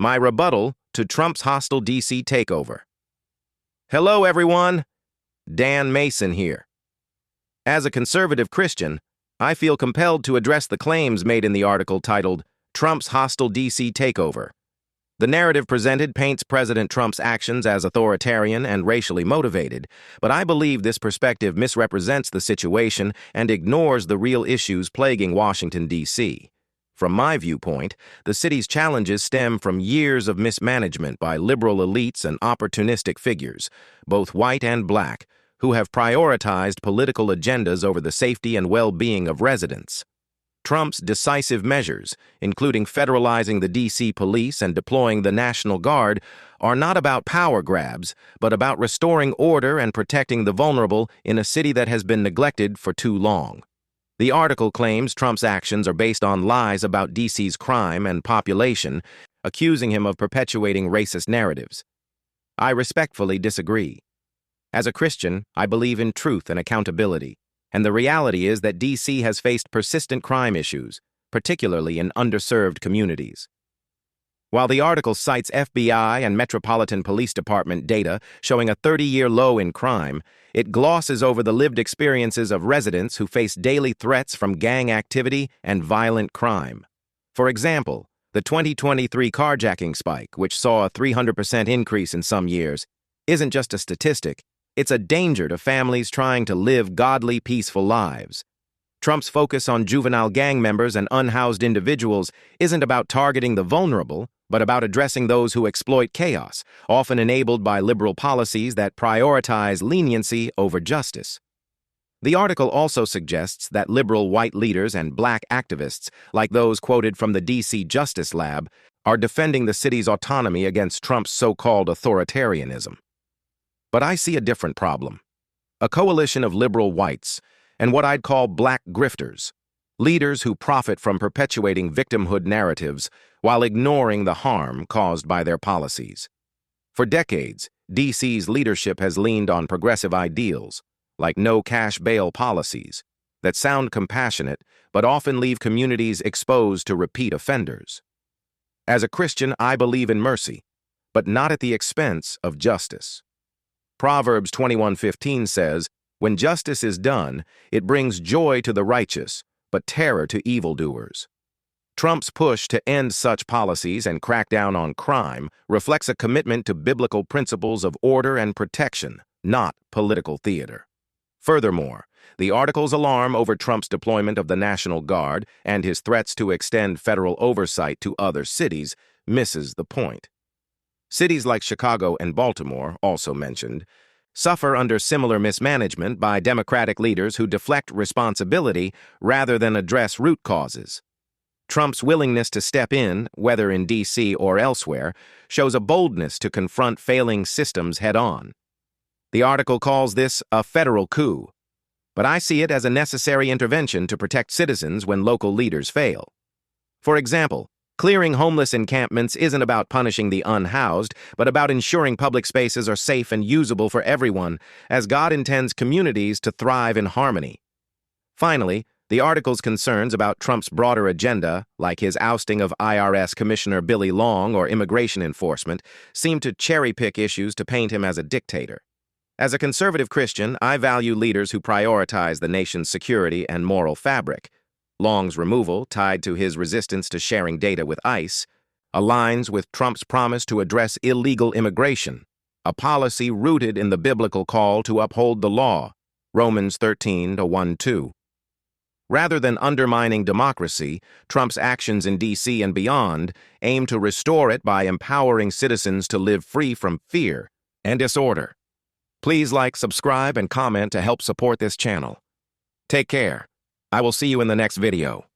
My rebuttal to Trump's hostile D.C. takeover. Hello, everyone. Dan Mason here. As a conservative Christian, I feel compelled to address the claims made in the article titled Trump's Hostile D.C. Takeover. The narrative presented paints President Trump's actions as authoritarian and racially motivated, but I believe this perspective misrepresents the situation and ignores the real issues plaguing Washington, D.C. From my viewpoint, the city's challenges stem from years of mismanagement by liberal elites and opportunistic figures, both white and black, who have prioritized political agendas over the safety and well-being of residents. Trump's decisive measures, including federalizing the D.C. police and deploying the National Guard, are not about power grabs, but about restoring order and protecting the vulnerable in a city that has been neglected for too long. The article claims Trump's actions are based on lies about D.C.'s crime and population, accusing him of perpetuating racist narratives. I respectfully disagree. As a Christian, I believe in truth and accountability, and the reality is that D.C. has faced persistent crime issues, particularly in underserved communities. While the article cites FBI and Metropolitan Police Department data showing a 30-year low in crime, it glosses over the lived experiences of residents who face daily threats from gang activity and violent crime. For example, the 2023 carjacking spike, which saw a 300% increase in some years, isn't just a statistic, it's a danger to families trying to live godly, peaceful lives. Trump's focus on juvenile gang members and unhoused individuals isn't about targeting the vulnerable, but about addressing those who exploit chaos, often enabled by liberal policies that prioritize leniency over justice. The article also suggests that liberal white leaders and black activists, like those quoted from the D.C. Justice Lab, are defending the city's autonomy against Trump's so-called authoritarianism. But I see a different problem. A coalition of liberal whites and what I'd call black grifters, leaders who profit from perpetuating victimhood narratives while ignoring the harm caused by their policies. For decades, D.C.'s leadership has leaned on progressive ideals, like no-cash bail policies, that sound compassionate but often leave communities exposed to repeat offenders. As a Christian, I believe in mercy, but not at the expense of justice. Proverbs 21:15 says, "When justice is done, it brings joy to the righteous, but terror to evildoers." Trump's push to end such policies and crack down on crime reflects a commitment to biblical principles of order and protection, not political theater. Furthermore, the article's alarm over Trump's deployment of the National Guard and his threats to extend federal oversight to other cities misses the point. Cities like Chicago and Baltimore, also mentioned, suffer under similar mismanagement by Democratic leaders who deflect responsibility rather than address root causes. Trump's willingness to step in, whether in D.C. or elsewhere, shows a boldness to confront failing systems head-on. The article calls this a federal coup, but I see it as a necessary intervention to protect citizens when local leaders fail. For example, clearing homeless encampments isn't about punishing the unhoused, but about ensuring public spaces are safe and usable for everyone, as God intends communities to thrive in harmony. Finally, the article's concerns about Trump's broader agenda, like his ousting of IRS Commissioner Billy Long or immigration enforcement, seem to cherry-pick issues to paint him as a dictator. As a conservative Christian, I value leaders who prioritize the nation's security and moral fabric. Long's removal, tied to his resistance to sharing data with ICE, aligns with Trump's promise to address illegal immigration, a policy rooted in the biblical call to uphold the law, Romans 13:1-2. Rather than undermining democracy, Trump's actions in D.C. and beyond aim to restore it by empowering citizens to live free from fear and disorder. Please like, subscribe, and comment to help support this channel. Take care. I will see you in the next video.